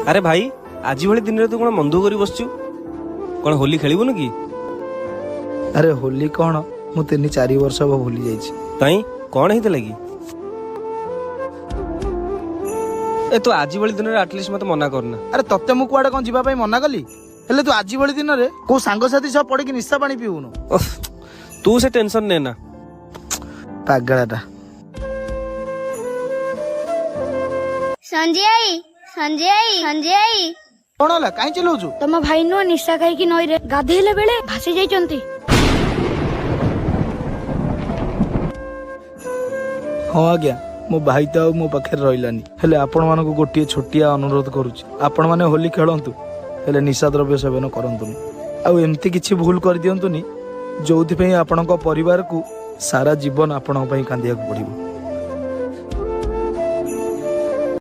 अरे भाई आज भली दिन तू कौन मन दुख कर बसचु कौन होली खेलबुनु कि? अरे होली कौन मु 3-4 वर्ष अब भूली जाइछि। कहीं कौन हेतला कि? ए तू आज भली दिन एटलिस्ट मत मना करना। अरे तत्ते मु कुआडे कोन जिबा पई मना कली हेले तू आज भली दिन रे को सांग साथी सब पड़े कि निशा पानी पीउनु। तू से टेंशन ने ना पागलाटा। संजय कौन होला काई चलाउछु? तम भाई नुआ निशा खाई कि नई रे गाधेले बेले भासी जाइचंती। हाँ आज्ञा मो भाई तो मो पाखे रहिलानी हेले आपण मानको गोटिए छोटिया अनुरोध करूछि आपण माने होली खेलंतु हेले निशा द्रव्य सेवन करंतुनी आ एमती किछि भूल कर दियंतुनी जोथि पई आपणको परिवार को सारा जीवन आपण पई कांदिया को पड़िबो।